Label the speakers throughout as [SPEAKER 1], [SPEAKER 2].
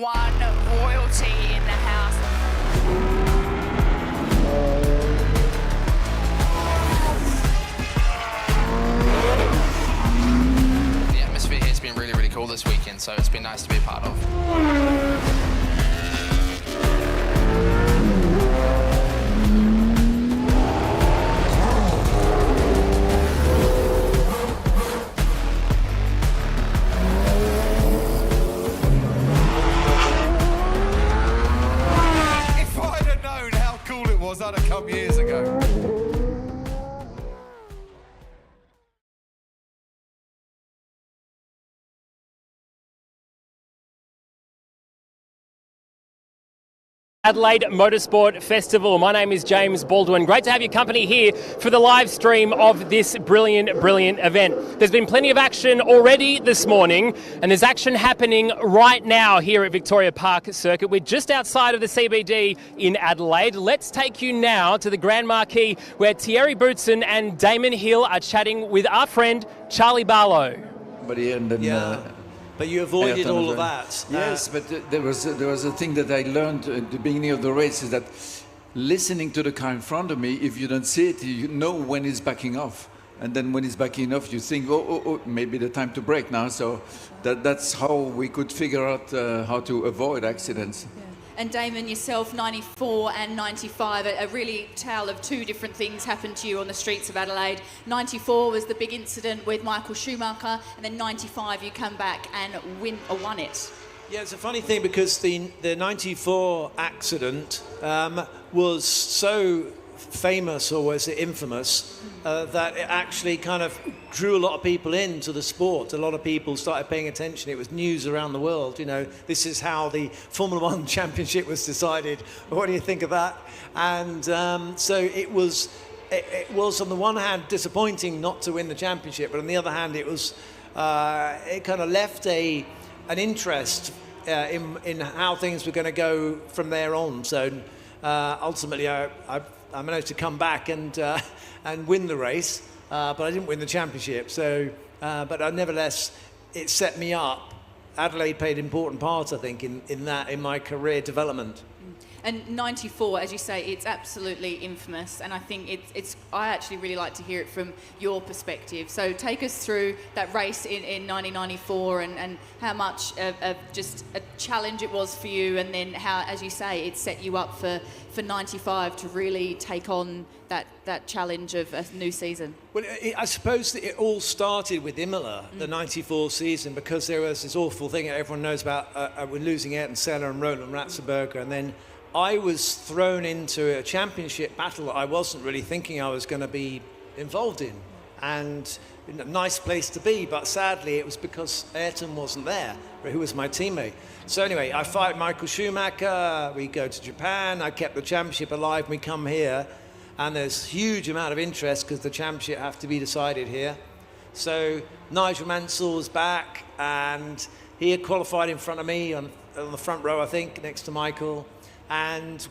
[SPEAKER 1] one royalty in the house.
[SPEAKER 2] The atmosphere here has been really, really cool this weekend, so it's been nice to be a part of.
[SPEAKER 3] I'd have come years ago.
[SPEAKER 4] Adelaide Motorsport Festival. My name is James Baldwin. Great to have your company here for the live stream of this brilliant event. There's been plenty of action already this morning, and there's action happening right now here at Victoria Park Circuit. We're just outside of the CBD in Adelaide. Let's take you now to the Grand Marquee, where Thierry Boutsen and Damon Hill are chatting with our friend Charlie Barlow.
[SPEAKER 5] But you avoided all of that.
[SPEAKER 3] Yes, but there was a thing that I learned at the beginning of the race, is that listening to the car in front of me, if you don't see it, you know when it's backing off. And then when it's backing off, you think, oh, maybe the time to brake now. So that's how we could figure out how to avoid accidents.
[SPEAKER 1] Yeah. And Damon, yourself, 94 and 95, a really tale of two different things happened to you on the streets of Adelaide. 94 was the big incident with Michael Schumacher, and then 95 you come back and won it.
[SPEAKER 5] Yeah, it's a funny thing because the 94 accident was so famous, or was it infamous, that it actually kind of drew a lot of people into the sport. A lot of people started paying attention. It was news around the world. You know, this is how the Formula One championship was decided. What do you think of that? And so it was on the one hand disappointing not to win the championship, but on the other hand it was it kind of left an interest in how things were going to go from there on. So ultimately I managed to come back and win the race, but I didn't win the championship. So, but nevertheless, it set me up. Adelaide played an important part, I think, in my career development.
[SPEAKER 1] And 94, as you say, it's absolutely infamous, and I think I actually really like to hear it from your perspective. So take us through that race in 1994 and how much of just a challenge it was for you, and then how, as you say, it set you up for 95 to really take on that challenge of a new season.
[SPEAKER 5] Well, I suppose that it all started with Imola, the 94 season, because there was this awful thing that everyone knows about, we're losing Ayrton Senna and Roland Ratzenberger, and then I was thrown into a championship battle that I wasn't really thinking I was going to be involved in. And a nice place to be, but sadly it was because Ayrton wasn't there, who was my teammate. So anyway, I fight Michael Schumacher, we go to Japan, I kept the championship alive, we come here, and there's huge amount of interest because the championship have to be decided here. So Nigel Mansell was back, and he had qualified in front of me on the front row, I think, next to Michael. And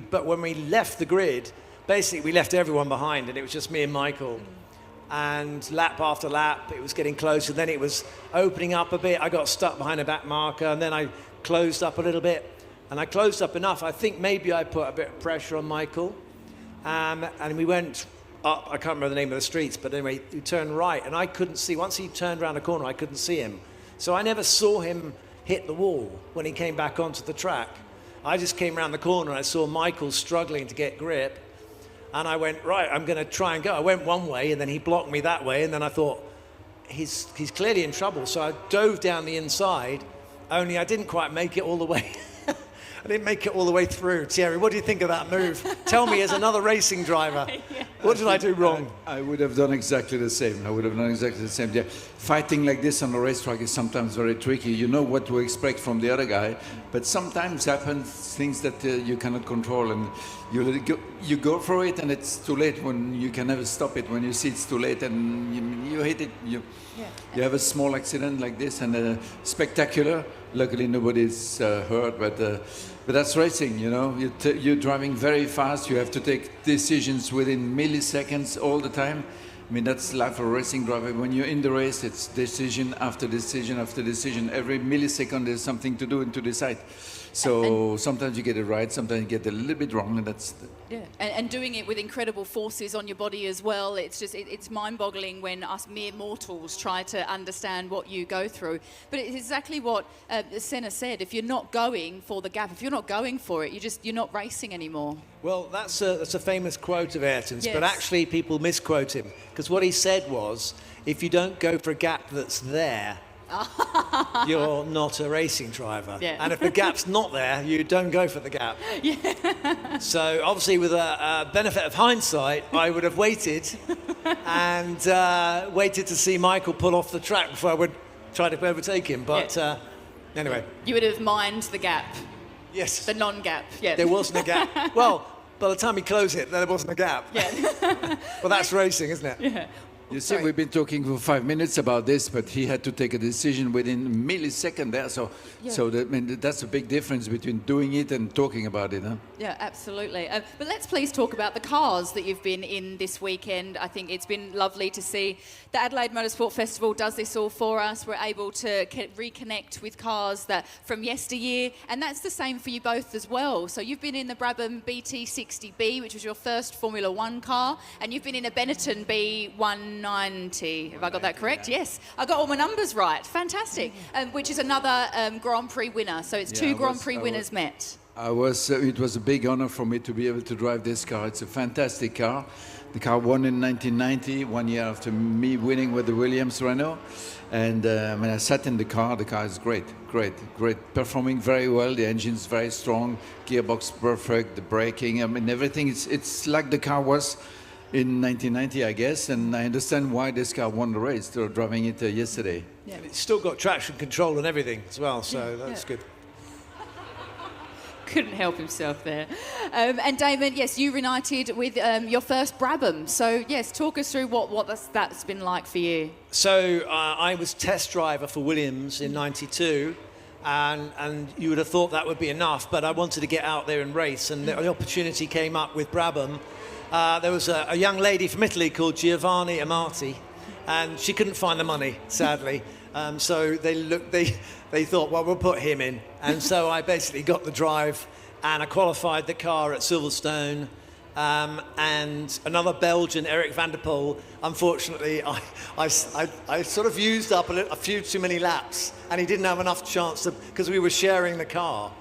[SPEAKER 5] but when we left the grid, basically we left everyone behind, and it was just me and Michael. And lap after lap, it was getting closer. Then it was opening up a bit. I got stuck behind a back marker, and then I closed up a little bit. And I closed up enough. I think maybe I put a bit of pressure on Michael. And we went up, I can't remember the name of the streets, but anyway, we turned right, and I couldn't see. Once he turned around the corner, I couldn't see him. So I never saw him hit the wall when he came back onto the track. I just came around the corner and I saw Michael struggling to get grip, and I went, right, I'm going to try and go. I went one way, and then he blocked me that way, and then I thought, he's clearly in trouble. So I dove down the inside, only I didn't quite make it all the way. I didn't make it all the way through. Thierry, what do you think of that move? Tell me, as another racing driver, what did I do wrong?
[SPEAKER 3] I would have done exactly the same. Yeah. Fighting like this on a racetrack is sometimes very tricky. You know what to expect from the other guy, but sometimes happens things that you cannot control, and you go for it, and it's too late when you can never stop it. When you see it's too late and you hit it, you have a small accident like this, and spectacular. Luckily, nobody's hurt, but that's racing, you know. You're driving very fast. You have to take decisions within milliseconds all the time, I mean, that's life of a racing driver. When you're in the race, it's decision after decision after decision. Every millisecond there's something to do and to decide. So sometimes you get it right, sometimes you get it a little bit wrong, and that's...
[SPEAKER 1] And doing it with incredible forces on your body as well. It's just, it's mind-boggling when us mere mortals try to understand what you go through. But it's exactly what Senna said. If you're not going for the gap, if you're not going for it, you're not racing anymore.
[SPEAKER 5] Well, that's a famous quote of Ayrton's,
[SPEAKER 1] Yes.
[SPEAKER 5] but actually people misquote him. Because what he said was, if you don't go for a gap that's there, you're not a racing driver.
[SPEAKER 1] Yeah.
[SPEAKER 5] And if the gap's not there, you don't go for the gap. Yeah. So obviously with a benefit of hindsight, I would have waited and waited to see Michael pull off the track before I would try to overtake him. But anyway.
[SPEAKER 1] You would have mined the gap.
[SPEAKER 5] Yes.
[SPEAKER 1] The non-gap, yeah.
[SPEAKER 5] There wasn't a gap. Well, by the time he closed it, there wasn't a gap.
[SPEAKER 1] Yeah.
[SPEAKER 5] Well, that's racing, isn't it?
[SPEAKER 1] Yeah.
[SPEAKER 3] You see, we've been talking for 5 minutes about this, but he had to take a decision within a millisecond there. So that, I mean, that's a big difference between doing it and talking about it, huh?
[SPEAKER 1] Yeah, absolutely. But let's please talk about the cars that you've been in this weekend. I think it's been lovely to see the Adelaide Motorsport Festival does this all for us. We're able to reconnect with cars that from yesteryear, and that's the same for you both as well. So you've been in the Brabham BT60B, which was your first Formula One car, and you've been in a Benetton B190. Have I got that correct? Yes. I got all my numbers right. Fantastic. Which is another Grand Prix winner. So it's two Grand Prix winners met.
[SPEAKER 3] It was a big honor for me to be able to drive this car. It's a fantastic car. The car won in 1990, 1 year after me winning with the Williams Renault. And when I sat in the car is great, performing very well. The engine's very strong, gearbox perfect, the braking, I mean, everything. It's like the car was in 1990, I guess, and I understand why this car won the race. They were driving it yesterday.
[SPEAKER 1] Yeah.
[SPEAKER 5] It's still got traction control and everything as well, so that's good.
[SPEAKER 1] Couldn't help himself there. And Damon, yes, you reunited with your first Brabham. So yes, talk us through what that's been like for you.
[SPEAKER 5] So I was test driver for Williams in '92, and you would have thought that would be enough, but I wanted to get out there and race, and the opportunity came up with Brabham. There was a young lady from Italy called Giovanni Amati, and she couldn't find the money, sadly. So they thought, well, we'll put him in. And so I basically got the drive, and I qualified the car at Silverstone. And another Belgian, Eric van der Poel, unfortunately, I sort of used up a few too many laps, and he didn't have enough chance to, because we were sharing the car.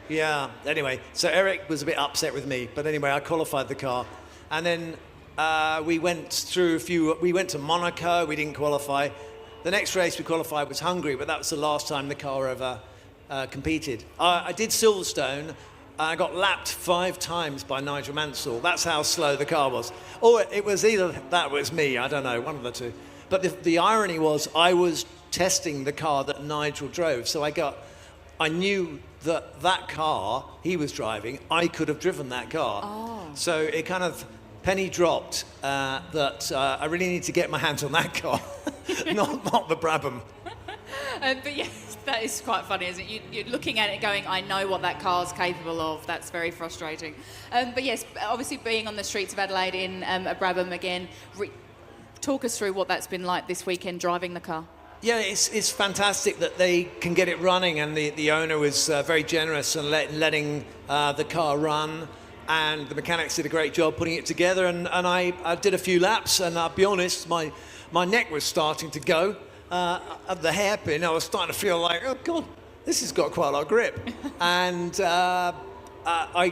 [SPEAKER 5] Yeah, anyway, so Eric was a bit upset with me, but anyway, I qualified the car. And then we went to Monaco, we didn't qualify. The next race we qualified was Hungary, but that was the last time the car ever competed. I did Silverstone. I got lapped 5 times by Nigel Mansell. That's how slow the car was. Or it was either that was me, I don't know, one of the two. But the irony was I was testing the car that Nigel drove, so I knew that car he was driving, I could have driven that car. Oh. So it kind of penny dropped that I really need to get my hands on that car, not the Brabham.
[SPEAKER 1] But yes, that is quite funny, isn't it? You're looking at it going, I know what that car's capable of. That's very frustrating. But yes, obviously being on the streets of Adelaide in a Brabham again, talk us through what that's been like this weekend driving the car.
[SPEAKER 5] Yeah, it's fantastic that they can get it running, and the owner was very generous and letting the car run, and the mechanics did a great job putting it together, and I did a few laps, and I'll be honest, my neck was starting to go. At the hairpin, I was starting to feel like, oh God, this has got quite a lot of grip. And I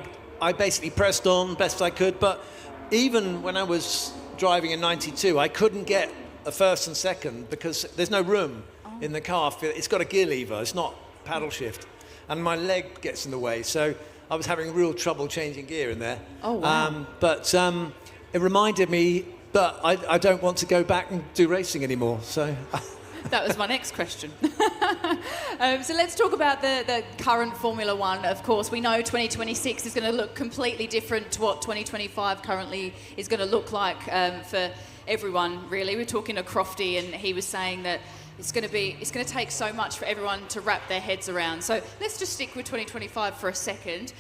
[SPEAKER 5] basically pressed on best I could, but even when I was driving in '92, I couldn't get a first and second because there's no room in the car. It's got a gear lever, it's not paddle shift, and my leg gets in the way, so I was having real trouble changing gear in there.
[SPEAKER 1] Oh, wow.
[SPEAKER 5] But it reminded me, but I don't want to go back and do racing anymore, so...
[SPEAKER 1] That was my next question. So let's talk about the current Formula One. Of course, we know 2026 is going to look completely different to what 2025 currently is going to look like for everyone, really. We're talking to Crofty, and he was saying that it's going to take so much for everyone to wrap their heads around. So let's just stick with 2025 for a second.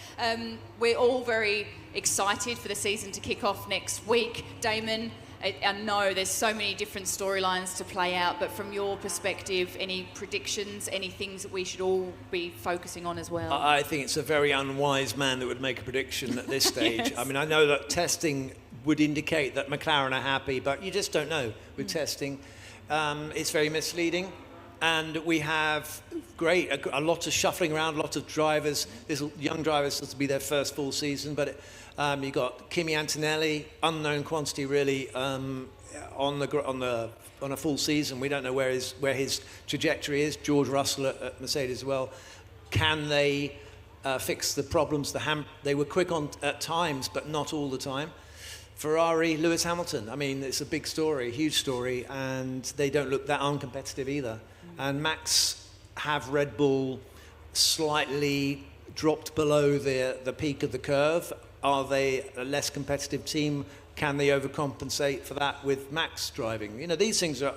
[SPEAKER 1] We're all very excited for the season to kick off next week. Damon, I know there's so many different storylines to play out, but from your perspective, any predictions, any things that we should all be focusing on as well?
[SPEAKER 5] I think it's a very unwise man that would make a prediction at this stage.
[SPEAKER 1] Yes.
[SPEAKER 5] I mean, I know that testing would indicate that McLaren are happy, but you just don't know with testing. It's very misleading. And we have a lot of shuffling around, a lot of drivers. There's young drivers to be their first full season, but you got Kimi Antonelli, unknown quantity really, on a full season. We don't know where his trajectory is. George Russell at Mercedes as well. Can they fix the problems? They were quick on at times, but not all the time. Ferrari, Lewis Hamilton. I mean, it's a big story, huge story, and they don't look that uncompetitive either. And Max have Red Bull slightly dropped below the peak of the curve. Are they a less competitive team? Can they overcompensate for that with Max driving? You know, these things are...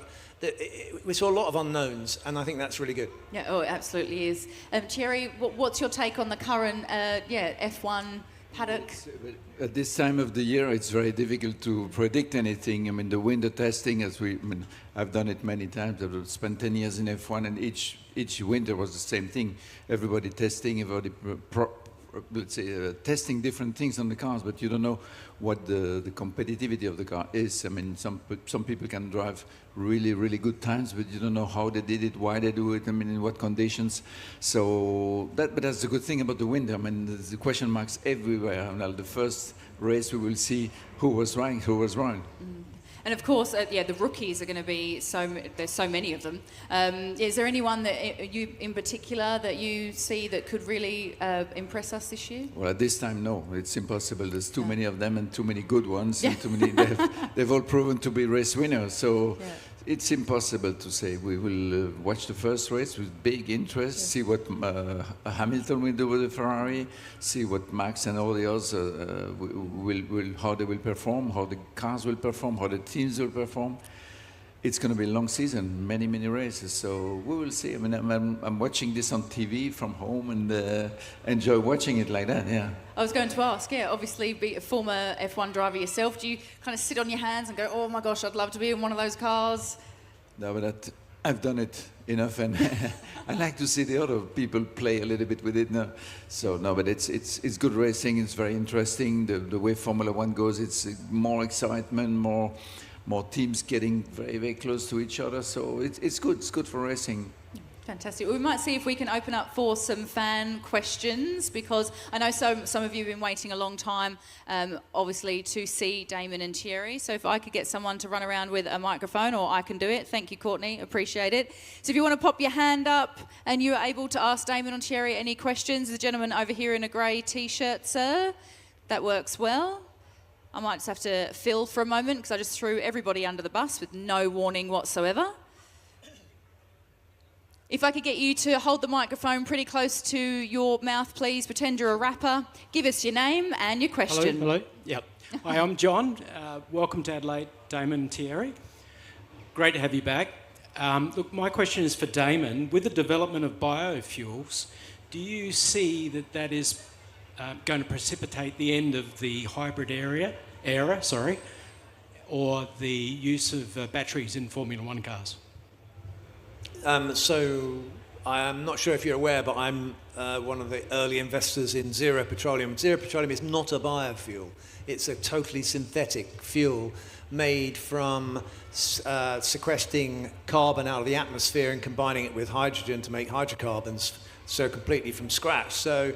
[SPEAKER 5] We saw a lot of unknowns, and I think that's really good.
[SPEAKER 1] Yeah, oh, it absolutely is. Thierry, what's your take on the current F1 paddock?
[SPEAKER 3] At this time of the year, it's very difficult to predict anything. I mean, the winter testing, I've done it many times. I've spent 10 years in F1, and each winter was the same thing. Everybody testing, testing different things on the cars, but you don't know what the competitivity of the car is. I mean, some people can drive really, really good times, but you don't know how they did it, why they do it, I mean, in what conditions. So, but that's the good thing about the winter. I mean, there's the question marks everywhere. Now, the first race we will see who was right, who was wrong.
[SPEAKER 1] And of course, the rookies are going to be there's so many of them. Is there anyone that you, in particular, that you see that could really impress us this year?
[SPEAKER 3] Well, at this time, no. It's impossible. There's too many of them and too many good ones. And too many. They've all proven to be race winners. So it's impossible to say. We will watch the first race with big interest, see what Hamilton will do with the Ferrari, see what Max and all the others how they will perform, how the cars will perform, how the teams will perform. It's going to be a long season, many, many races. So we will see. I mean, I'm watching this on TV from home and enjoy watching it like that, yeah.
[SPEAKER 1] I was going to ask, obviously, be a former F1 driver yourself, do you kind of sit on your hands and go, oh my gosh, I'd love to be in one of those cars?
[SPEAKER 3] No, but I've done it enough, and I like to see the other people play a little bit with it now. So, no, but it's good racing. It's very interesting. The way Formula One goes, it's more excitement, more teams getting very, very close to each other. So it's good. It's good for racing.
[SPEAKER 1] Fantastic. Well, we might see if we can open up for some fan questions, because I know some of you have been waiting a long time, obviously, to see Damon and Thierry. So if I could get someone to run around with a microphone, or I can do it. Thank you, Courtney. Appreciate it. So if you want to pop your hand up and you're able to ask Damon and Thierry any questions, the gentleman over here in a grey T-shirt, sir, that works well. I might just have to fill for a moment because I just threw everybody under the bus with no warning whatsoever. If I could get you to hold the microphone pretty close to your mouth, please. Pretend you're a rapper. Give us your name and your question.
[SPEAKER 6] Hello. Yep. Hi, I'm John. Welcome to Adelaide, Damon and Thierry. Great to have you back. Look, my question is for Damon. With the development of biofuels, do you see that is going to precipitate the end of the hybrid era, or the use of batteries in Formula One cars?
[SPEAKER 5] So I'm not sure if you're aware, but I'm one of the early investors in Zero Petroleum. Zero Petroleum is not a biofuel. It's a totally synthetic fuel made from sequestering carbon out of the atmosphere and combining it with hydrogen to make hydrocarbons, so completely from scratch. So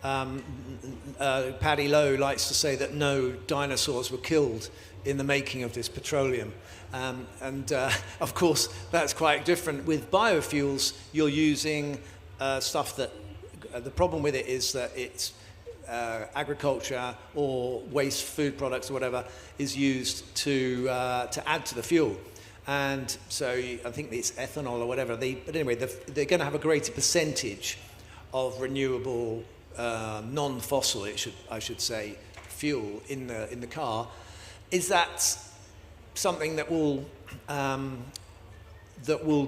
[SPEAKER 5] Paddy Lowe likes to say that no dinosaurs were killed in the making of this petroleum. Of course, that's quite different. With biofuels, you're using stuff that... the problem with it is that it's agriculture or waste food products or whatever is used to add to the fuel. And so I think it's ethanol or whatever. But anyway, they're going to have a greater percentage of renewable, non-fossil, I should say, fuel in the car. Is that something that will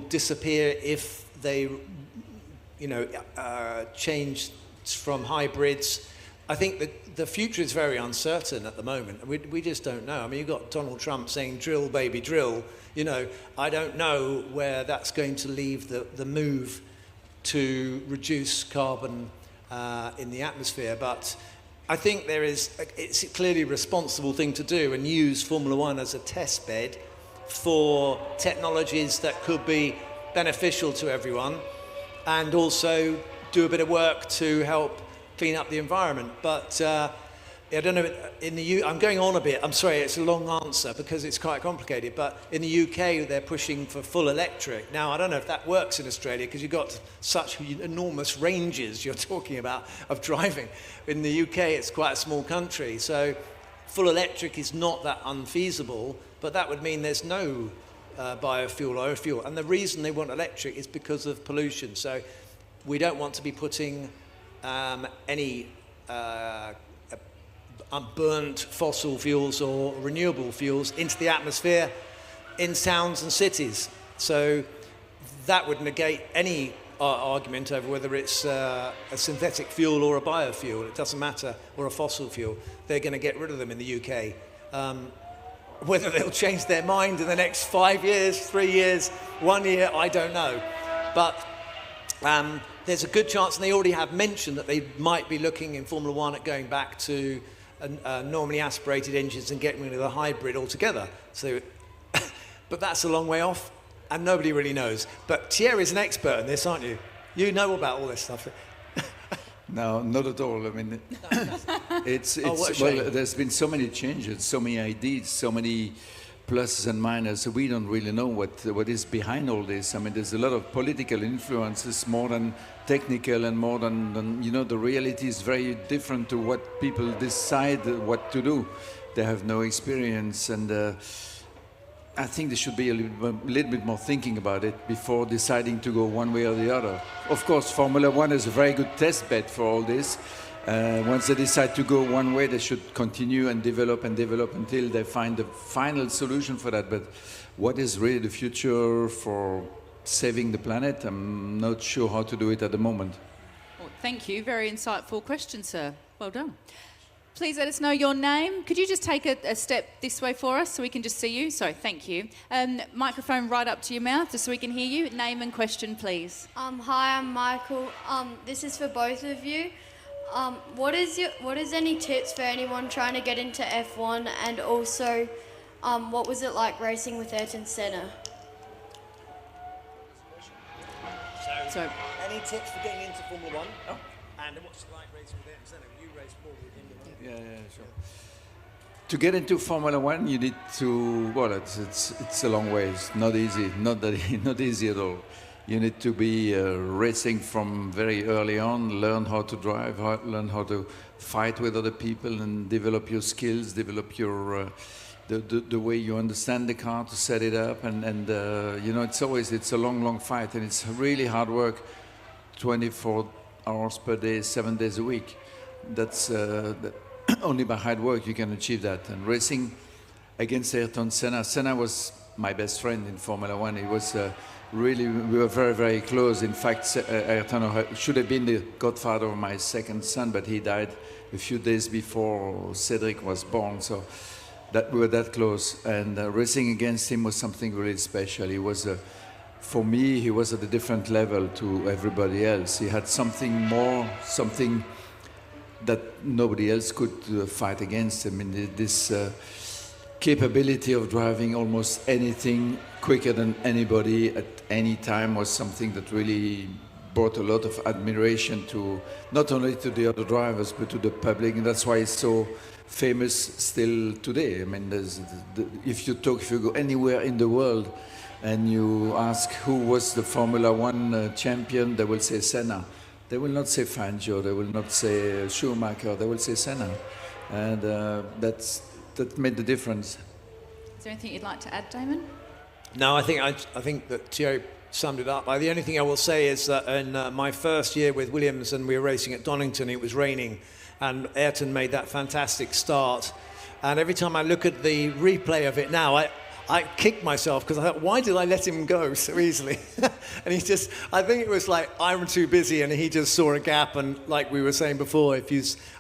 [SPEAKER 5] disappear if they, change from hybrids I think that the future is very uncertain at the moment. We just don't know. I mean, you've got Donald Trump saying, drill, baby, drill. You know, I don't know where that's going to leave the move to reduce carbon in the atmosphere. But I think it's clearly a responsible thing to do and use Formula One as a test bed for technologies that could be beneficial to everyone, and also do a bit of work to help clean up the environment. But I don't know, I'm going on a bit, I'm sorry, it's a long answer because it's quite complicated, but in the UK they're pushing for full electric. Now, I don't know if that works in Australia because you've got such enormous ranges you're talking about of driving. In the UK it's quite a small country, so full electric is not that unfeasible, but that would mean there's no biofuel or fuel. And the reason they want electric is because of pollution. So we don't want to be putting any unburnt fossil fuels or renewable fuels into the atmosphere in towns and cities. So that would negate any argument over whether it's a synthetic fuel or a biofuel. It doesn't matter, or a fossil fuel. They're going to get rid of them in the UK. Whether they'll change their mind in the next 5 years, 3 years, 1 year, I don't know. But there's a good chance, and they already have mentioned that they might be looking in Formula One at going back to normally aspirated engines and getting rid of the hybrid altogether. So, but that's a long way off, and nobody really knows. But Thierry's an expert in this, aren't you? You know about all this stuff.
[SPEAKER 3] No, not at all. I mean, there's been so many changes, so many ideas, so many pluses and minuses. We don't really know what is behind all this. I mean, there's a lot of political influences more than technical, and more than the reality is very different to what people decide what to do. They have no experience, and I think there should be a little bit more thinking about it before deciding to go one way or the other. Of course, Formula One is a very good test bed for all this. Once they decide to go one way, they should continue and develop until they find the final solution for that. But what is really the future for saving the planet? I'm not sure how to do it at the moment.
[SPEAKER 1] Well, thank you. Very insightful question, sir. Well done. Please let us know your name. Could you just take a step this way for us so we can just see you? Sorry, thank you. Microphone right up to your mouth just so we can hear you. Name and question, please.
[SPEAKER 7] Hi, I'm Michael. This is for both of you. What is any tips for anyone trying to get into F1, and also what was it like racing with Ayrton Senna?
[SPEAKER 5] So, any tips for getting into Formula One? Oh. And what's it like racing with Ayrton Senna? You raced more with him than
[SPEAKER 3] Yeah, sure. To get into Formula One, you need to. Well, it's a long way. It's not easy. Not easy at all. You need to be racing from very early on. Learn how to drive. Learn how to fight with other people, and develop your skills. Develop your the way you understand the car to set it up. And it's a long fight, and it's really hard work. 24 hours per day, 7 days a week. That's only by hard work you can achieve that. And racing against Ayrton Senna. Senna was my best friend in Formula One. He was really, we were very, very close. In fact, Ayrton should have been the godfather of my second son, but he died a few days before Cedric was born. So that we were that close. And racing against him was something really special. He was for me, he was at a different level to everybody else. He had something that nobody else could fight against. I mean, this capability of driving almost anything quicker than anybody at any time was something that really brought a lot of admiration to not only to the other drivers but to the public, and that's why it's so famous still today. I mean, if you go anywhere in the world and you ask who was the Formula One champion, they will say Senna. They will not say Fangio, they will not say Schumacher, they will say Senna. And that made the difference.
[SPEAKER 1] Is there anything you'd like to add, Damon?
[SPEAKER 5] No, I think that Thierry summed it up. The only thing I will say is that in my first year with Williams, and we were racing at Donington, it was raining, and Ayrton made that fantastic start. And every time I look at the replay of it now, I kicked myself because I thought, why did I let him go so easily? And he just, I think it was like, I'm too busy, and he just saw a gap, and like we were saying before,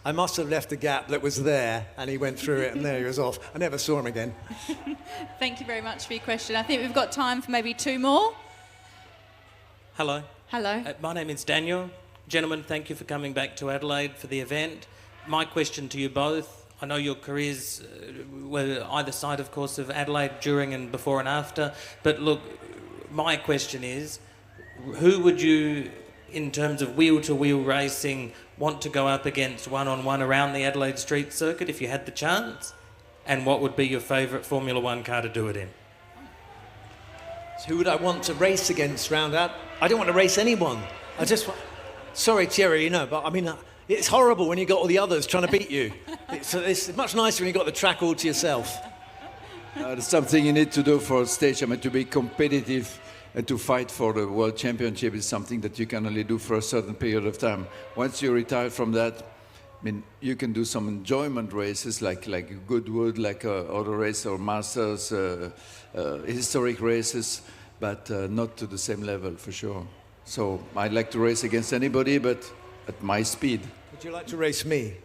[SPEAKER 5] I must have left a gap that was there, and he went through it, and there he was off. I never saw him again.
[SPEAKER 1] Thank you very much for your question. I think we've got time for maybe 2 more.
[SPEAKER 8] Hello.
[SPEAKER 1] Hello.
[SPEAKER 8] My name is Daniel. Gentlemen, thank you for coming back to Adelaide for the event. My question to you both, I know your careers were either side, of course, of Adelaide during and before and after, but look, my question is, who would you, in terms of wheel-to-wheel racing, want to go up against one-on-one around the Adelaide Street Circuit if you had the chance? And what would be your favourite Formula One car to do it in?
[SPEAKER 5] So who would I want to race against round out? I don't want to race anyone. I just want... Sorry, Thierry, but I mean... It's horrible when you've got all the others trying to beat you. It's much nicer when you've got the track all to yourself.
[SPEAKER 3] There's something you need to do for a stage. I mean, to be competitive and to fight for the World Championship is something that you can only do for a certain period of time. Once you retire from that, I mean, you can do some enjoyment races like Goodwood, like auto race or Masters, historic races, but not to the same level for sure. So I'd like to race against anybody, but at my speed.
[SPEAKER 5] Would you like to race me?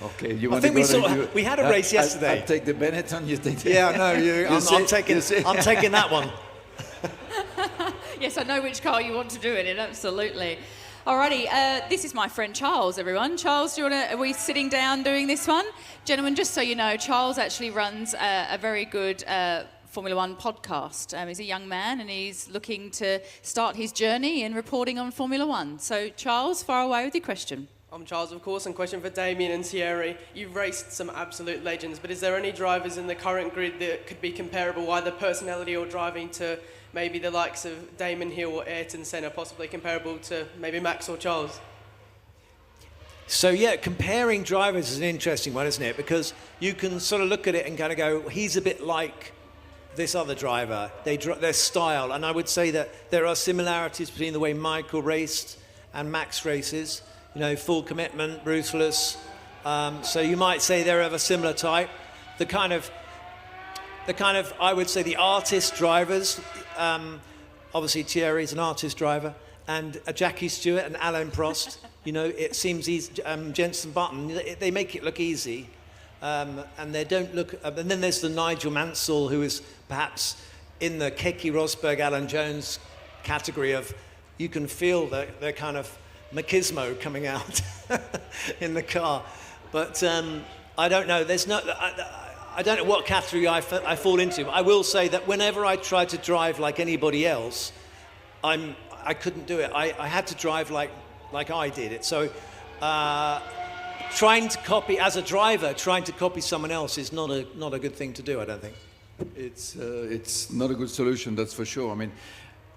[SPEAKER 3] Okay, you
[SPEAKER 5] I
[SPEAKER 3] want
[SPEAKER 5] think
[SPEAKER 3] to go
[SPEAKER 5] we had a race yesterday.
[SPEAKER 3] I'll take the Benetton, you take the...
[SPEAKER 5] Yeah, no, I'm taking that one.
[SPEAKER 1] Yes, I know which car you want to do it in, absolutely. Alrighty, this is my friend Charles, everyone. Charles, are we sitting down doing this one? Gentlemen, just so you know, Charles actually runs a very good Formula One podcast. He's a young man and he's looking to start his journey in reporting on Formula One. So, Charles, far away with your question.
[SPEAKER 9] I'm Charles, of course, and question for Damon and Thierry. You've raced some absolute legends, but is there any drivers in the current grid that could be comparable, either personality or driving, to maybe the likes of Damon Hill or Ayrton Senna, possibly comparable to maybe Max or Charles?
[SPEAKER 5] So yeah, comparing drivers is an interesting one, isn't it? Because you can sort of look at it and kind of go, he's a bit like this other driver, their style. And I would say that there are similarities between the way Michael raced and Max races. Full commitment, ruthless. So you might say they're of a similar type. The kind of, I would say, the artist drivers. Obviously, Thierry's an artist driver, and Jackie Stewart and Alain Prost. It seems he's Jenson Button. They make it look easy, and they don't look. And then there's the Nigel Mansell, who is perhaps in the Keke Rosberg, Alan Jones category of. You can feel the kind of machismo coming out in the car, but I don't know. I don't know what category I fall into. I will say that whenever I try to drive like anybody else, I couldn't do it. I had to drive like I did it. So trying to copy as a driver, trying to copy someone else is not a good thing to do. I don't think.
[SPEAKER 3] It's not a good solution. That's for sure. I mean,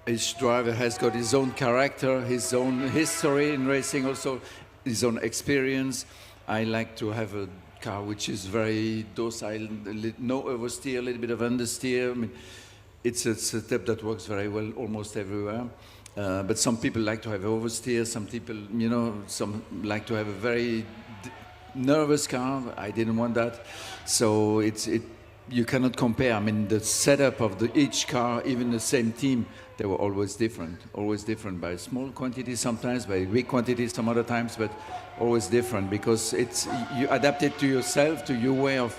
[SPEAKER 3] each driver has got his own character, his own history in racing, also his own experience. I like to have a car which is very docile, no oversteer, a little bit of understeer. I mean, it's a setup that works very well almost everywhere. But some people like to have oversteer. Some people, some like to have a very nervous car. I didn't want that. So you cannot compare. I mean, the setup of each car, even the same team, they were always different by small quantities sometimes, by big quantities some other times, but always different because you adapt it to yourself, to your way of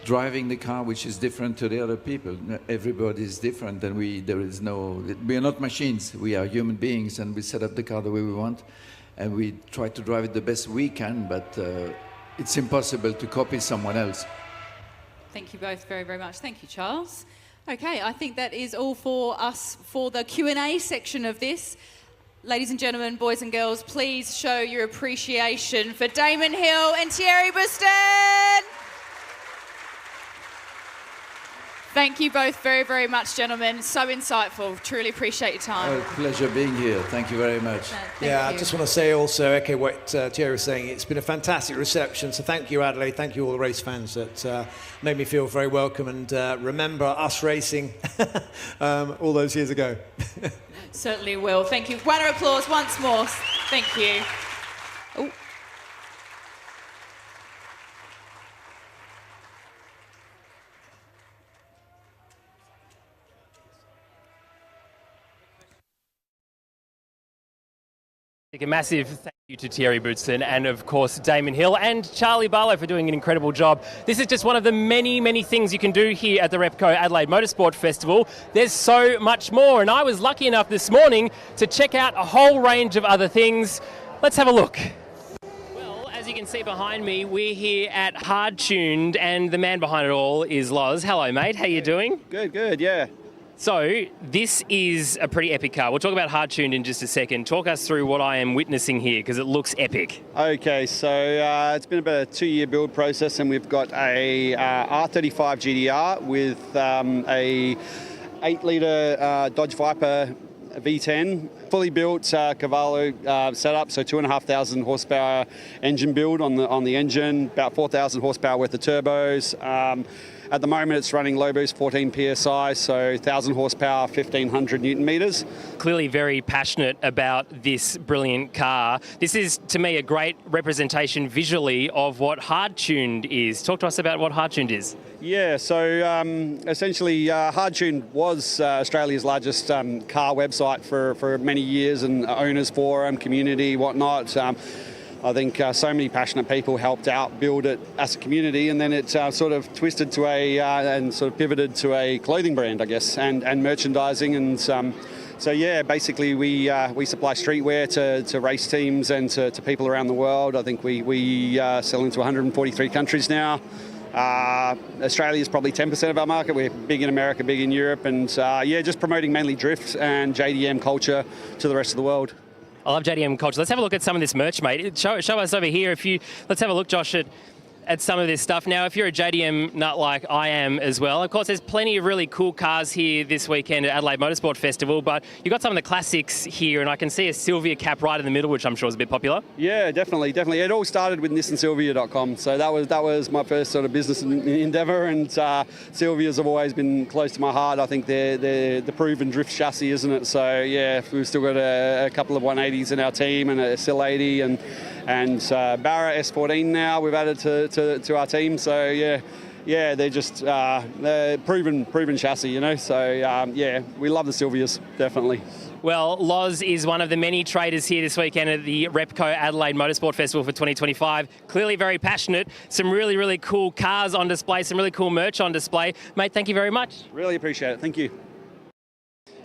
[SPEAKER 3] driving the car, which is different to the other people. Everybody is different, and we are not machines. We are human beings, and we set up the car the way we want, and we try to drive it the best we can, but it's impossible to copy someone else.
[SPEAKER 1] Thank you both very, very much. Thank you, Charles. Okay, I think that is all for us for the Q&A section of this. Ladies and gentlemen, boys and girls, please show your appreciation for Damon Hill and Thierry Boutsen. Thank you both very, very much, gentlemen. So insightful. Truly appreciate your time.
[SPEAKER 3] Pleasure being here. Thank you very much.
[SPEAKER 1] Thank you.
[SPEAKER 5] I just want to say also, echo what Thierry was saying. It's been a fantastic reception. So thank you, Adelaide. Thank you, all the race fans that made me feel very welcome. And remember us racing all those years ago.
[SPEAKER 1] Certainly will. Thank you. Round of applause once more. Thank you. Oh.
[SPEAKER 4] A massive thank you to Thierry Boutsen and, of course, Damon Hill and Charlie Barlow for doing an incredible job. This is just one of the many, many things you can do here at the Repco Adelaide Motorsport Festival. There's so much more, and I was lucky enough this morning to check out a whole range of other things. Let's have a look. Well, as you can see behind me, we're here at Hard Tuned, and the man behind it all is Loz. Hello, mate. How you doing?
[SPEAKER 10] Good, yeah.
[SPEAKER 4] So, this is a pretty epic car. We'll talk about Hard Tuned in just a second. Talk us through what I am witnessing here, because it looks epic.
[SPEAKER 10] Okay, so it's been about a 2-year build process, and we've got a R35 GDR with a 8-litre Dodge Viper V10, fully built Cavallo setup, so 2,500 horsepower engine build on the engine, about 4,000 horsepower worth of turbos. At the moment, it's running low boost 14 psi, so 1,000 horsepower, 1,500 newton meters.
[SPEAKER 4] Clearly very passionate about this brilliant car. This is, to me, a great representation visually of what Hard Tuned is. Talk to us about what Hard Tuned is.
[SPEAKER 10] Yeah, so essentially Hard Tuned was Australia's largest car website for many years, and owners forum, community, whatnot. I think so many passionate people helped out build it as a community, and then it sort of twisted to and sort of pivoted to a clothing brand, I guess, and merchandising. And so yeah, basically we supply streetwear to race teams and to people around the world. I think we sell into 143 countries now. Australia is probably 10% of our market. We're big in America, big in Europe, and just promoting mainly drift and JDM culture to the rest of the world.
[SPEAKER 4] I love JDM culture. Let's have a look at some of this merch, mate. Show us over here. Let's have a look, Josh, at some of this stuff. Now, if you're a JDM nut like I am as well, of course, there's plenty of really cool cars here this weekend at Adelaide Motorsport Festival, but you've got some of the classics here, and I can see a Silvia cap right in the middle, which I'm sure is a bit popular.
[SPEAKER 10] Yeah, definitely. It all started with NissanSilvia.com, so that was my first sort of business endeavour, and Silvias have always been close to my heart. I think they're the proven drift chassis, isn't it? So yeah, we've still got a couple of 180s in our team and a Sil 80 and Barra S14 now we've added to our team. So yeah, they're just they're proven chassis, you know. So we love the Silvias, definitely.
[SPEAKER 4] Well, Loz is one of the many traders here this weekend at the Repco Adelaide Motorsport Festival for 2025. Clearly very passionate. Some really, really cool cars on display, some really cool merch on display. Mate, thank you very much.
[SPEAKER 10] Really appreciate it. Thank you.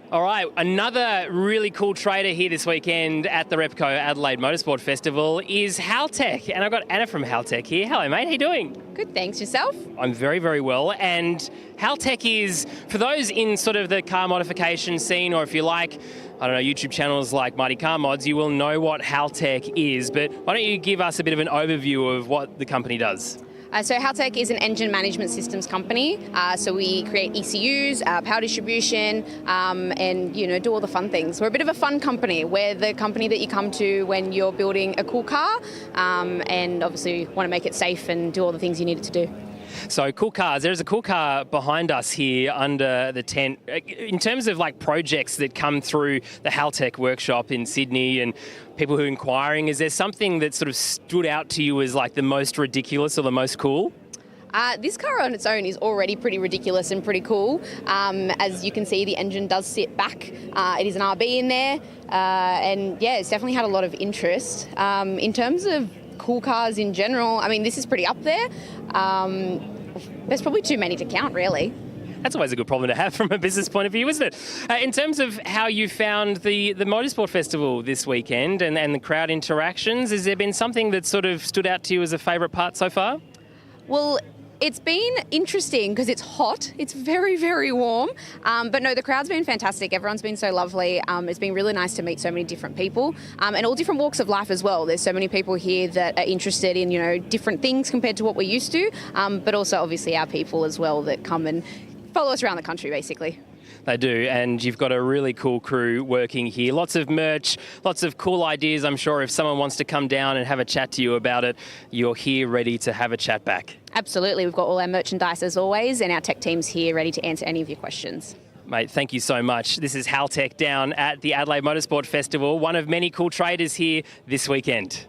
[SPEAKER 4] All right, another really cool trader here this weekend at the Repco Adelaide Motorsport Festival is Haltech, and I've got Anna from Haltech here. Hello, mate. How you doing?
[SPEAKER 11] Good, thanks. Yourself?
[SPEAKER 4] I'm very, very well. And Haltech is, for those in sort of the car modification scene, or if you like, I don't know, YouTube channels like Mighty Car Mods, you will know what Haltech is. But why don't you give us a bit of an overview of what the company does?
[SPEAKER 11] So Haltech is an engine management systems company. So we create ECUs, power distribution, and do all the fun things. We're a bit of a fun company. We're the company that you come to when you're building a cool car, and obviously want to make it safe and do all the things you need it to do.
[SPEAKER 4] So cool cars. There's a cool car behind us here under the tent. In terms of like projects that come through the Haltech workshop in Sydney and people who are inquiring, is there something that sort of stood out to you as like the most ridiculous or the most cool?
[SPEAKER 11] This car on its own is already pretty ridiculous and pretty cool. As you can see, the engine does sit back. It is an RB in there. And yeah, it's definitely had a lot of interest. In terms of cool cars in general, I mean, this is pretty up there. There's probably too many to count, really.
[SPEAKER 4] That's always a good problem to have from a business point of view, isn't it? In terms of how you found the Motorsport Festival this weekend and the crowd interactions, has there been something that sort of stood out to you as a favourite part so far?
[SPEAKER 11] Well, it's been interesting because it's hot. It's very, very warm. But no, the crowd's been fantastic. Everyone's been so lovely. It's been really nice to meet so many different people and all different walks of life as well. There's so many people here that are interested in, different things compared to what we're used to, but also obviously our people as well that come and follow us around the country, basically.
[SPEAKER 4] They do, and you've got a really cool crew working here. Lots of merch, lots of cool ideas. I'm sure if someone wants to come down and have a chat to you about it, you're here ready to have a chat back.
[SPEAKER 11] Absolutely. We've got all our merchandise as always, and our tech team's here ready to answer any of your questions.
[SPEAKER 4] Mate, thank you so much. This is Haltech down at the Adelaide Motorsport Festival, one of many cool traders here this weekend.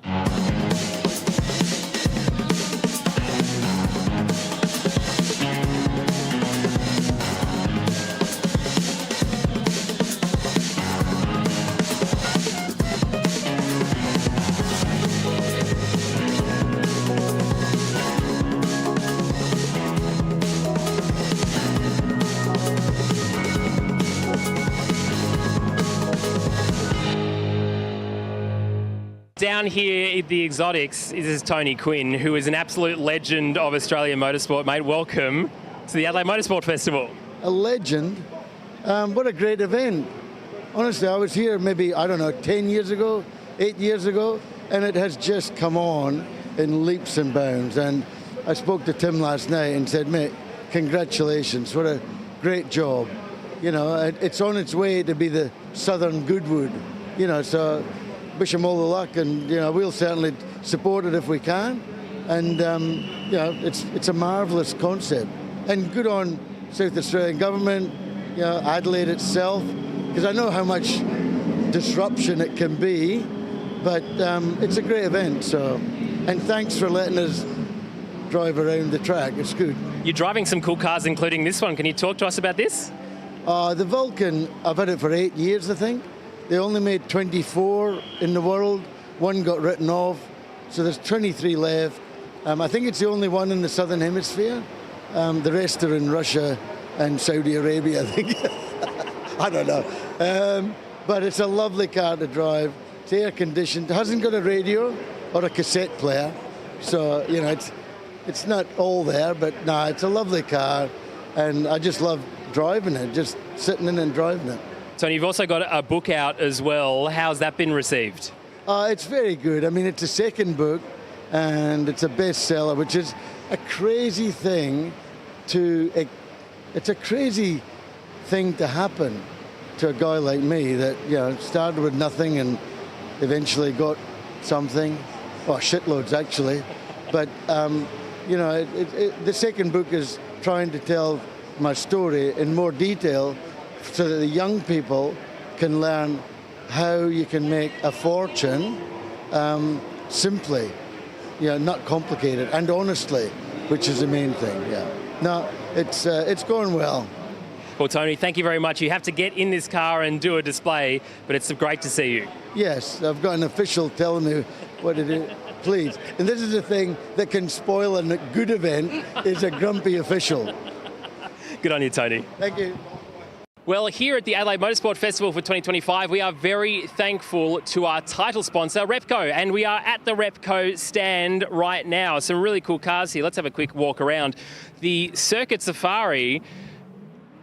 [SPEAKER 4] Down here at the Exotics, this is Tony Quinn, who is an absolute legend of Australian motorsport. Mate, welcome to the Adelaide Motorsport Festival.
[SPEAKER 12] A legend? What a great event. Honestly, I was here maybe, 10 years ago, 8 years ago, and it has just come on in leaps and bounds. And I spoke to Tim last night and said, mate, congratulations, what a great job. You know, it's on its way to be the Southern Goodwood, so wish them all the luck, and, we'll certainly support it if we can. And, it's a marvellous concept. And good on South Australian government, Adelaide itself, because I know how much disruption it can be, but it's a great event, so. And thanks for letting us drive around the track, it's good.
[SPEAKER 4] You're driving some cool cars, including this one. Can you talk to us about this?
[SPEAKER 12] The Vulcan, I've had it for 8 years, I think. They only made 24 in the world. One got written off, so there's 23 left. I think it's the only one in the Southern Hemisphere. The rest are in Russia and Saudi Arabia, I think. I don't know. But it's a lovely car to drive. It's air-conditioned. It hasn't got a radio or a cassette player. So, it's not all there, but no, it's a lovely car. And I just love driving it, just sitting in and driving it.
[SPEAKER 4] Tony, you've also got a book out as well. How's that been received?
[SPEAKER 12] It's very good. I mean, it's a second book, and it's a bestseller, which is a crazy thing it's a crazy thing to happen to a guy like me that, started with nothing and eventually got something. Well, shitloads, actually. But, the second book is trying to tell my story in more detail so that the young people can learn how you can make a fortune simply, not complicated, and honestly, which is the main thing, No, it's going well.
[SPEAKER 4] Well, Tony, thank you very much. You have to get in this car and do a display, but it's great to see you.
[SPEAKER 12] Yes, I've got an official telling me what it is. Please. And this is the thing that can spoil a good event, is a grumpy official.
[SPEAKER 4] Good on you, Tony.
[SPEAKER 12] Thank you.
[SPEAKER 4] Well, here at the Adelaide Motorsport Festival for 2025, we are very thankful to our title sponsor, Repco, and we are at the Repco stand right now. Some really cool cars here. Let's have a quick walk around. The Circuit Safari,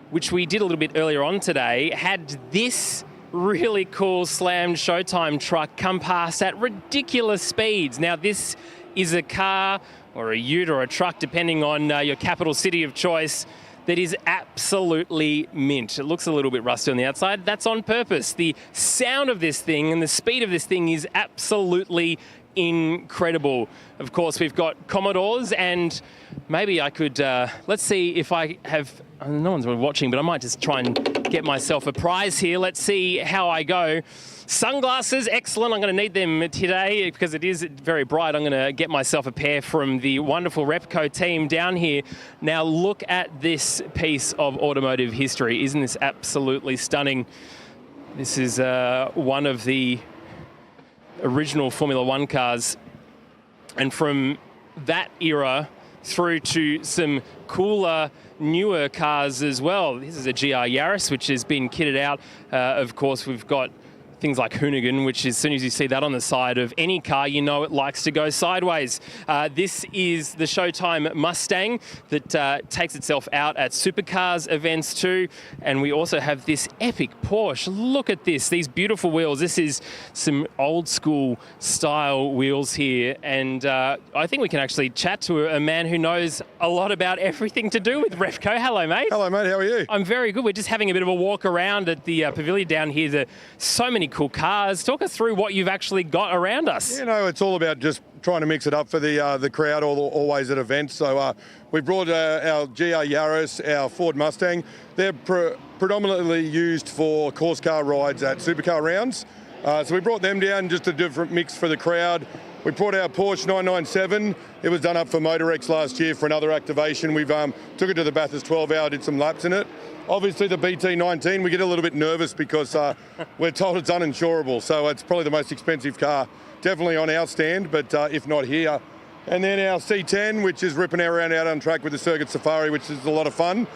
[SPEAKER 4] which we did a little bit earlier on today, had this really cool slammed Showtime truck come past at ridiculous speeds. Now, this is a car or a ute or a truck, depending on your capital city of choice, that is absolutely mint. It looks a little bit rusty on the outside. That's on purpose. The sound of this thing and the speed of this thing is absolutely incredible. Of course, we've got Commodores, and maybe I could, let's see if I have, no one's watching, but I might just try and get myself a prize here. Let's see how I go. Sunglasses, excellent. I'm going to need them today because it is very bright. I'm going to get myself a pair from the wonderful Repco team down here. Now look at this piece of automotive history. Isn't this absolutely stunning? This is one of the original Formula One cars. And from that era through to some cooler, newer cars as well. This is a GR Yaris, which has been kitted out. Of course, we've got things like Hoonigan, which as soon as you see that on the side of any car, you know it likes to go sideways. This is the Showtime Mustang that takes itself out at supercars events too. And we also have this epic Porsche. Look at this, these beautiful wheels. This is some old school style wheels here. And I think we can actually chat to a man who knows a lot about everything to do with Repco. Hello, mate.
[SPEAKER 13] Hello, mate. How are you?
[SPEAKER 4] I'm very good. We're just having a bit of a walk around at the pavilion down here. There's so many cool cars. Talk us through what you've actually got around us.
[SPEAKER 13] It's all about just trying to mix it up for the crowd always at events. So we brought our GR Yaris, our Ford Mustang. They're predominantly used for course car rides at supercar rounds. So we brought them down, just a different mix for the crowd. We brought our Porsche 997. It was done up for Motorex last year for another activation. We've took it to the Bathurst 12 Hour, did some laps in it. Obviously the BT19, we get a little bit nervous because we're told it's uninsurable. So it's probably the most expensive car, definitely on our stand, but if not here. And then our C10, which is ripping around out on track with the Circuit Safari, which is a lot of fun.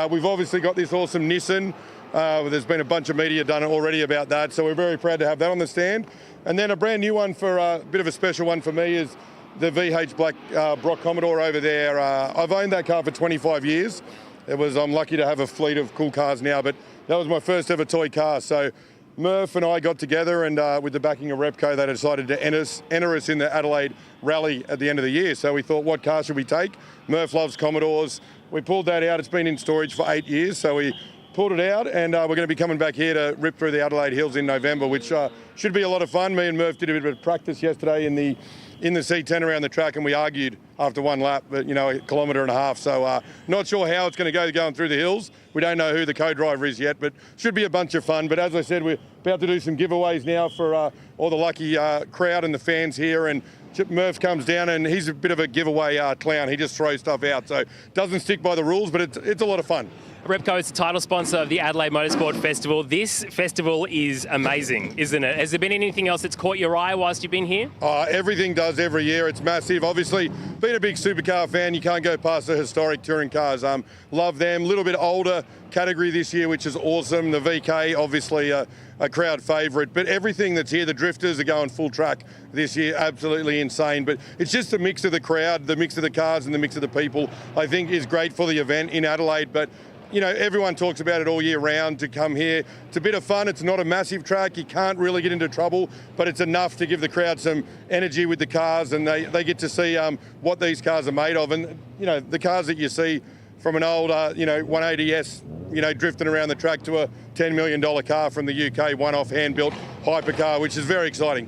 [SPEAKER 13] We've obviously got this awesome Nissan There's been a bunch of media done already about that, so we're very proud to have that on the stand. And then a brand new one for a bit of a special one for me is the VH Black Brock Commodore over there. I've owned that car for 25 years. I'm lucky to have a fleet of cool cars now, but that was my first ever toy car. So Murph and I got together, and with the backing of Repco, they decided to enter us in the Adelaide Rally at the end of the year. So we thought, what car should we take? Murph loves Commodores. We pulled that out. It's been in storage for 8 years, so we pulled it out, and we're going to be coming back here to rip through the Adelaide Hills in November, which should be a lot of fun. Me and Murph did a bit of practice yesterday in the C10 around the track, and we argued after one lap, but a kilometre and a half. So not sure how it's going to go going through the hills. We don't know who the co-driver is yet, but should be a bunch of fun. But as I said, we're about to do some giveaways now for all the lucky crowd and the fans here. And Murph comes down, and he's a bit of a giveaway clown. He just throws stuff out, so doesn't stick by the rules, but it's a lot of fun.
[SPEAKER 4] Repco is the title sponsor of the Adelaide Motorsport Festival. This festival is amazing, isn't it? Has there been anything else that's caught your eye whilst you've been here?
[SPEAKER 13] Everything does every year. It's massive. Obviously, being a big supercar fan, you can't go past the historic touring cars. Love them. A little bit older category this year, which is awesome. The VK, obviously a crowd favourite. But everything that's here, the drifters are going full track this year. Absolutely insane. But it's just the mix of the crowd, the mix of the cars and the mix of the people, I think is great for the event in Adelaide. But everyone talks about it all year round to come here. It's a bit of fun. It's not a massive track. You can't really get into trouble, but it's enough to give the crowd some energy with the cars, and they get to see what these cars are made of. And, the cars that you see from an old, 180S, drifting around the track to a $10 million car from the UK, one-off hand-built hypercar, which is very exciting.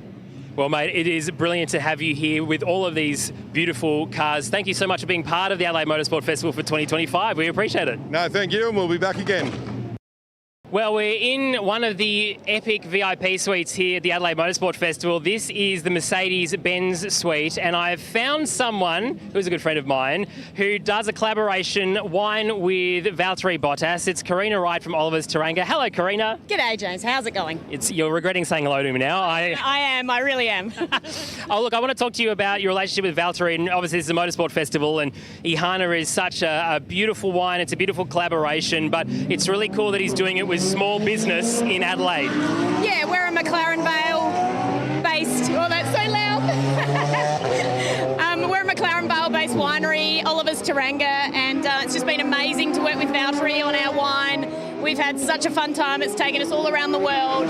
[SPEAKER 4] Well, mate, it is brilliant to have you here with all of these beautiful cars. Thank you so much for being part of the Adelaide Motorsport Festival for 2025. We appreciate it.
[SPEAKER 13] No, thank you, and we'll be back again.
[SPEAKER 4] Well, we're in one of the epic VIP suites here at the Adelaide Motorsport Festival. This is the Mercedes-Benz suite, and I've found someone who's a good friend of mine who does a collaboration wine with Valtteri Bottas. It's Karina Wright from Oliver's Taranga. Hello, Karina.
[SPEAKER 14] G'day, James. How's it going?
[SPEAKER 4] You're regretting saying hello to me now.
[SPEAKER 14] I am. I really am.
[SPEAKER 4] Oh, look, I want to talk to you about your relationship with Valtteri, and obviously this is a motorsport festival, and Ihana is such a beautiful wine. It's a beautiful collaboration, but it's really cool that he's doing it with small business in Adelaide.
[SPEAKER 14] Yeah, we're a McLaren Vale based. Oh, that's so loud. We're a McLaren Vale based winery, Oliver's Taranga, and it's just been amazing to work with Valtteri on our wine. We've had such a fun time. It's taken us all around the world.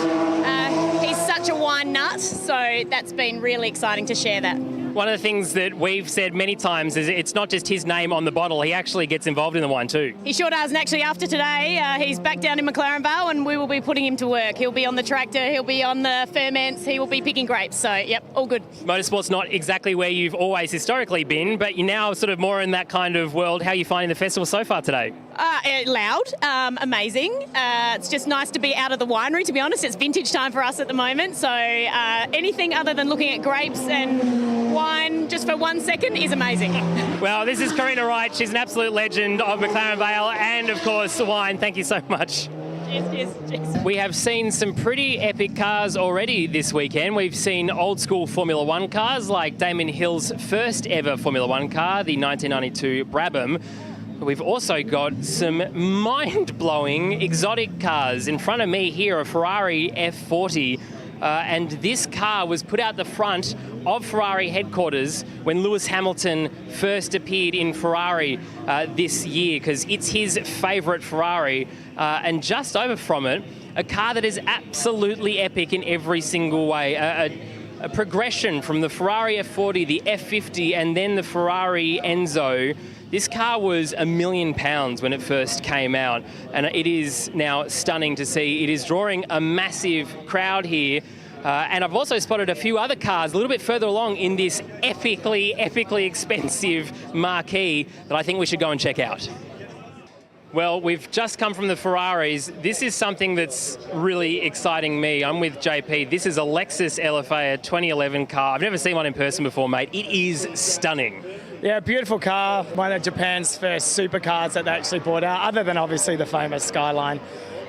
[SPEAKER 14] He's such a wine nut, so that's been really exciting to share that.
[SPEAKER 4] One of the things that we've said many times is it's not just his name on the bottle, he actually gets involved in the wine too.
[SPEAKER 14] He sure does, and actually after today, he's back down in McLaren Vale and we will be putting him to work. He'll be on the tractor, he'll be on the ferments, he will be picking grapes, so yep, all good.
[SPEAKER 4] Motorsport's not exactly where you've always historically been, but you're now sort of more in that kind of world. How are you finding the festival so far today?
[SPEAKER 14] Loud, amazing. It's just nice to be out of the winery, to be honest. It's vintage time for us at the moment, so anything other than looking at grapes and wine just for 1 second is amazing.
[SPEAKER 4] Well, this is Karina Wright. She's an absolute legend of McLaren Vale and, of course, wine. Thank you so much.
[SPEAKER 14] Cheers.
[SPEAKER 4] We have seen some pretty epic cars already this weekend. We've seen old school Formula One cars like Damon Hill's first ever Formula One car, the 1992 Brabham. We've also got some mind-blowing exotic cars. In front of me here, a Ferrari F40, and this car was put out the front of Ferrari headquarters when Lewis Hamilton first appeared in Ferrari this year, because it's his favourite Ferrari, and just over from it, a car that is absolutely epic in every single way. A progression from the Ferrari F40, the F50, and then the Ferrari Enzo. This car was £1 million when it first came out, and it is now stunning to see. It is drawing a massive crowd here, and I've also spotted a few other cars a little bit further along in this epically expensive marquee that I think we should go and check out. Well, we've just come from the Ferraris. This is something that's really exciting me. I'm with JP. This is a Lexus LFA, a 2011 car. I've never seen one in person before, mate. It is stunning.
[SPEAKER 15] Yeah, beautiful car. One of Japan's first supercars that they actually brought out, other than obviously the famous Skyline.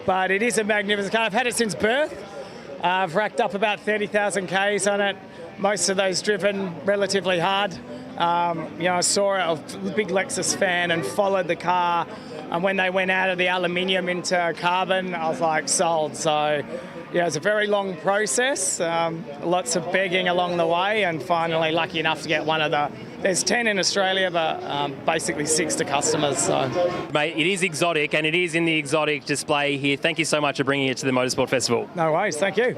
[SPEAKER 15] But it is a magnificent car. I've had it since birth. I've racked up about 30,000 Ks on it. Most of those driven relatively hard. I saw it, I was a big Lexus fan and followed the car And when they went out of the aluminium into carbon, I was like, sold. So, yeah, it's a very long process, lots of begging along the way, and finally lucky enough to get one of the... There's 10 in Australia, but basically 6 to customers. So,
[SPEAKER 4] Mate, it is exotic, and it is in the exotic display here. Thank you so much for bringing it to the Motorsport Festival.
[SPEAKER 15] No worries, thank you.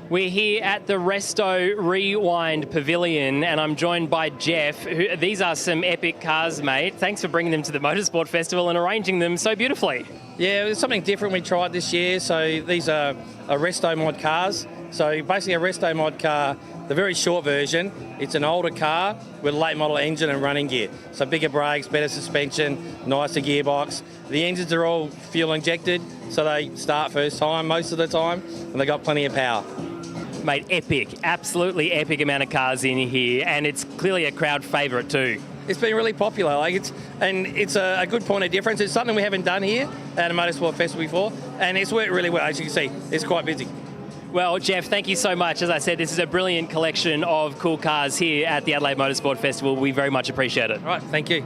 [SPEAKER 4] We're here at the Resto Rewind Pavilion, and I'm joined by Jeff. These are some epic cars, mate. Thanks for bringing them to the Motorsport Festival and arranging them so beautifully.
[SPEAKER 16] Yeah, it was something different we tried this year. So these are restomod cars. So basically a restomod car, the very short version, it's an older car with a late model engine and running gear. So bigger brakes, better suspension, nicer gearbox. The engines are all fuel injected, so they start first time most of the time, and they got plenty of power.
[SPEAKER 4] Mate, epic, absolutely epic amount of cars in here, and it's clearly a crowd favourite too.
[SPEAKER 16] It's been really popular, it's a good point of difference. It's something we haven't done here at a Motorsport Festival before, and it's worked really well. As you can see, it's quite busy.
[SPEAKER 4] Well, Jeff, thank you so much. As I said, this is a brilliant collection of cool cars here at the Adelaide Motorsport Festival. We very much appreciate it.
[SPEAKER 16] All right, thank you.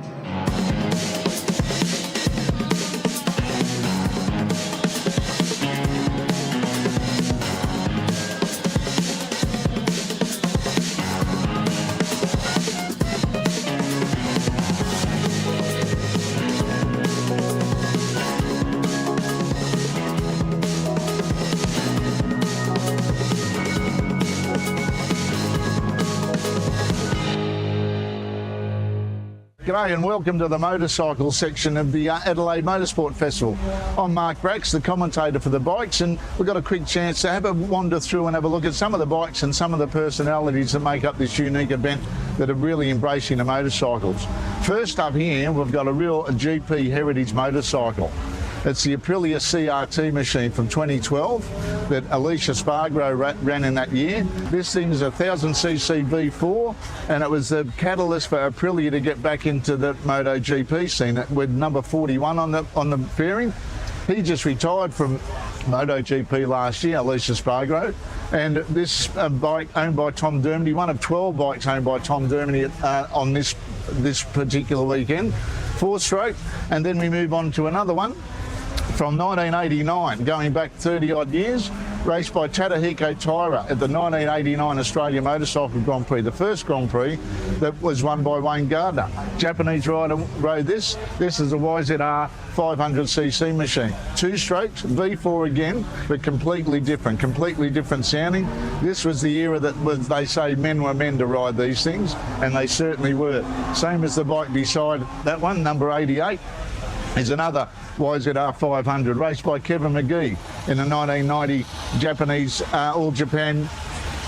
[SPEAKER 17] G'day and welcome to the motorcycle section of the Adelaide Motorsport Festival. I'm Mark Brax, the commentator for the bikes, and we've got a quick chance to have a wander through and have a look at some of the bikes and some of the personalities that make up this unique event that are really embracing the motorcycles. First up here, we've got a real GP heritage motorcycle. It's the Aprilia CRT machine from 2012 that Alicia Spargo ran in that year. This thing is a 1000cc V4, and it was the catalyst for Aprilia to get back into the MotoGP scene with number 41 on the fairing. He just retired from MotoGP last year, Alicia Spargo, and this bike owned by Tom Dermody, one of 12 bikes owned by Tom Dermody on this particular weekend, 4-stroke, and then we move on to another one from 1989, going back 30 odd years, raced by Tadahiko Taira at the 1989 Australia Motorcycle Grand Prix, the first Grand Prix that was won by Wayne Gardner. Japanese rider rode this. This is a YZR 500cc machine. 2-strokes, V4 again, but completely different sounding. This was the era that was, they say men were meant to ride these things, and they certainly were. Same as the bike beside that one, number 88. Is another YZR 500 raced by Kevin McGee in the 1990 Japanese All Japan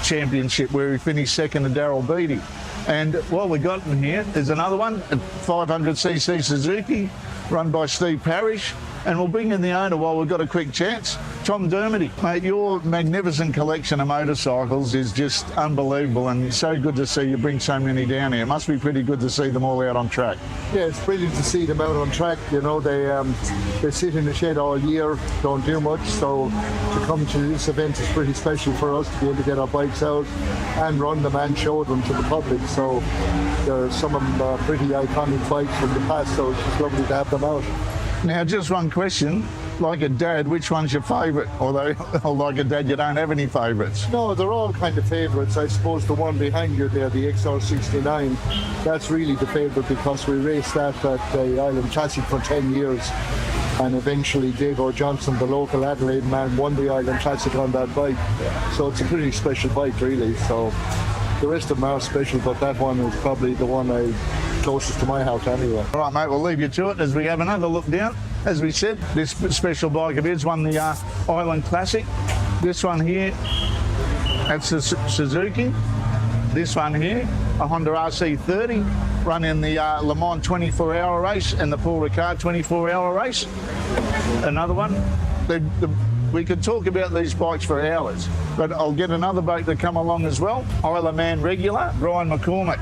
[SPEAKER 17] Championship, where he finished second to Daryl Beattie. And what we got in here is another one, a 500cc Suzuki run by Steve Parrish, and we'll bring in the owner while we've got a quick chance. Tom Dermody, mate, your magnificent collection of motorcycles is just unbelievable, and so good to see you bring so many down here. It must be pretty good to see them all out on track.
[SPEAKER 18] Yeah, it's brilliant to see them out on track. You know, they sit in the shed all year, don't do much, so to come to this event is pretty special for us to be able to get our bikes out and run them and show them to the public. So there are some of them pretty iconic bikes from the past, so it's just lovely to have them out.
[SPEAKER 17] Now, just one question. Like a dad, which one's your favourite? Although, like a dad, you don't have any favourites.
[SPEAKER 18] No, they're all kind of favourites. I suppose the one behind you there, the XR69, that's really the favourite because we raced that at the Island Classic for 10 years. And eventually Dave O'Johnson, the local Adelaide man, won the Island Classic on that bike. So it's a pretty special bike, really. So the rest of them are special, but that one is probably the one closest to my house anyway.
[SPEAKER 17] All right, mate, we'll leave you to it as we have another look down. As we said, this special bike of his won the Island Classic. This one here, that's a Suzuki. This one here, a Honda RC30, run in the Le Mans 24-hour race and the Paul Ricard 24-hour race. Another one. We could talk about these bikes for hours, but I'll get another bike to come along as well. Isle of Man regular, Brian McCormick.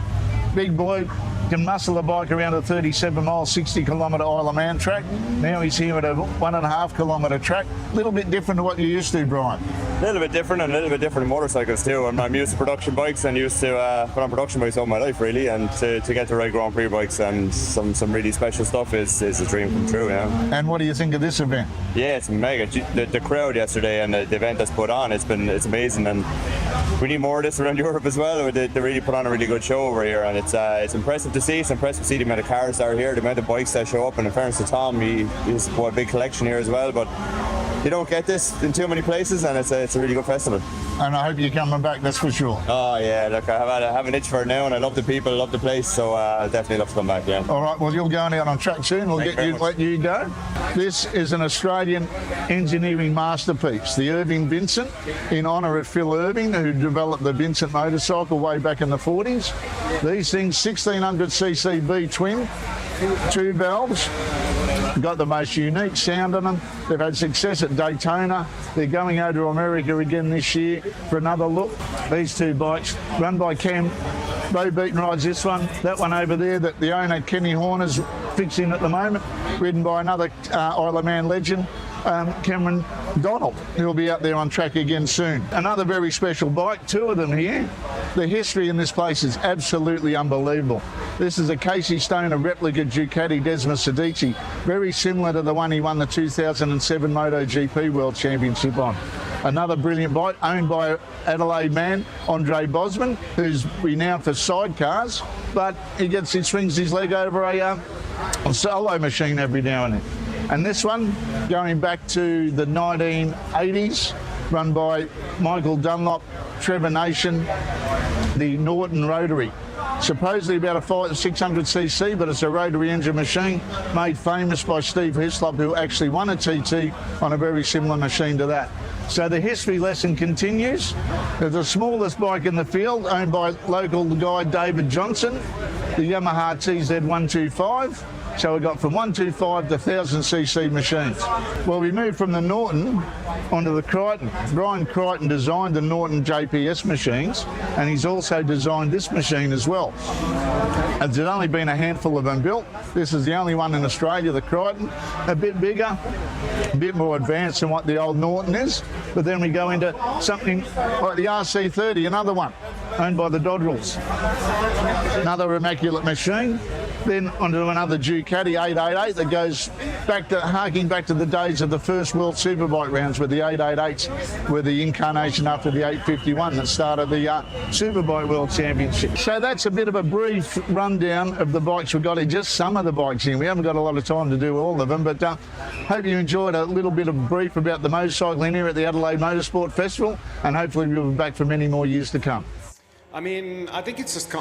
[SPEAKER 17] Big boy, can muscle a bike around a 37-mile, 60-kilometre Isle of Man track. Now he's here at a 1.5-kilometre track. A little bit different to what you used to, Brian.
[SPEAKER 19] little bit different and a little bit different in motorcycles too. I'm used to production bikes and used to put on production bikes all my life really, and to get to ride Grand Prix bikes and some really special stuff is a dream come true.
[SPEAKER 17] And what do you think of this event?
[SPEAKER 19] Yeah, it's mega. The crowd yesterday and the event that's put on, it's amazing, and we need more of this around Europe as well. They really put on a really good show over here, and it's impressive to see. It's impressive to see the amount of cars that are here, the amount of bikes that show up, and in fairness to Tom, he's got a big collection here as well, but you don't get this in too many places, and it's a really good festival.
[SPEAKER 17] And I hope you're coming back, that's for sure.
[SPEAKER 19] Oh yeah, look, I have an itch for it now, and I love the people, I love the place, so I definitely love to come back, yeah.
[SPEAKER 17] All right, well, you're going out on track soon. We'll let you go. This is an Australian engineering masterpiece, the Irving Vincent, in honour of Phil Irving, who developed the Vincent motorcycle way back in the 40s. These things, 1600cc B twin, 2 valves, got the most unique sound on them. They've had success at Daytona. They're going over to America again this year for another look. These 2 bikes run by Cam. Bo Beaton rides this one. That one over there that the owner Kenny Horner's fixing at the moment, ridden by another Isle of Man legend, Cameron Donald, who'll be out there on track again soon. Another very special bike, 2 of them here. The history in this place is absolutely unbelievable. This is a Casey Stoner replica Ducati Desma Sedici, very similar to the one he won the 2007 MotoGP World Championship on. Another brilliant bike owned by Adelaide man, Andre Bosman, who's renowned for sidecars, but he swings his leg over a solo machine every now and then. And this one, going back to the 1980s, run by Michael Dunlop, Trevor Nation, the Norton Rotary. Supposedly about a 600cc, but it's a rotary engine machine made famous by Steve Hislop, who actually won a TT on a very similar machine to that. So the history lesson continues. They're the smallest bike in the field, owned by local guy David Johnson, the Yamaha TZ125. So we got from 125 to 1000cc machines. Well, we moved from the Norton onto the Crichton. Brian Crichton designed the Norton JPS machines, and he's also designed this machine as well. There's only been a handful of them built. This is the only one in Australia, the Crichton. A bit bigger, a bit more advanced than what the old Norton is. But then we go into something like the RC30, another one, owned by the Dodrills. Another immaculate machine. Then onto another Ducati 888 that goes back to, harking back to the days of the first World Superbike rounds, where the 888s were the incarnation after the 851 that started the Superbike World Championship. So that's a bit of a brief rundown of the bikes we've got here, just some of the bikes in. We haven't got a lot of time to do all of them, but hope you enjoyed a little bit of brief about the motorcycle in here at the Adelaide Motorsport Festival, and hopefully we'll be back for many more years to come.
[SPEAKER 20] I mean, I think it's just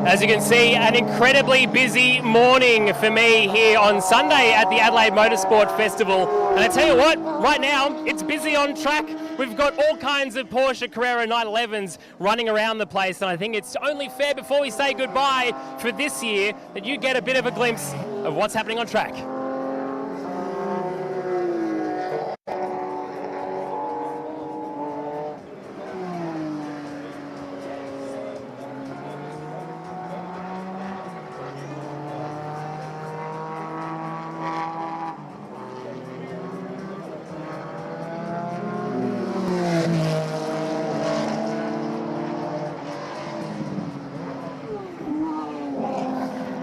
[SPEAKER 4] As you can see, an incredibly busy morning for me here on Sunday at the Adelaide Motorsport Festival. And I tell you what, right now, it's busy on track. We've got all kinds of Porsche Carrera 911s running around the place, and I think it's only fair before we say goodbye for this year that you get a bit of a glimpse of what's happening on track.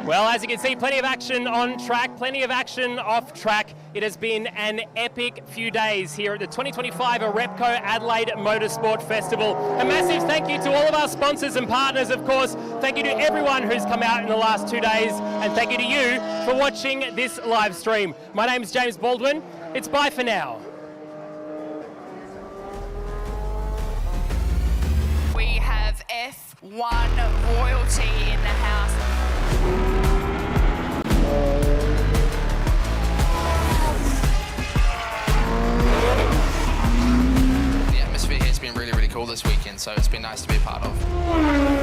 [SPEAKER 4] Well, as you can see, plenty of action on track, plenty of action off track. It has been an epic few days here at the 2025 Repco Adelaide Motorsport Festival. A massive thank you to all of our sponsors and partners, of course. Thank you to everyone who's come out in the last 2 days, and thank you to you for watching this live stream. My name is James Baldwin. It's bye for now.
[SPEAKER 21] We have F1 royalty in the house.
[SPEAKER 2] The atmosphere here has been really, really cool this weekend, so it's been nice to be a part of.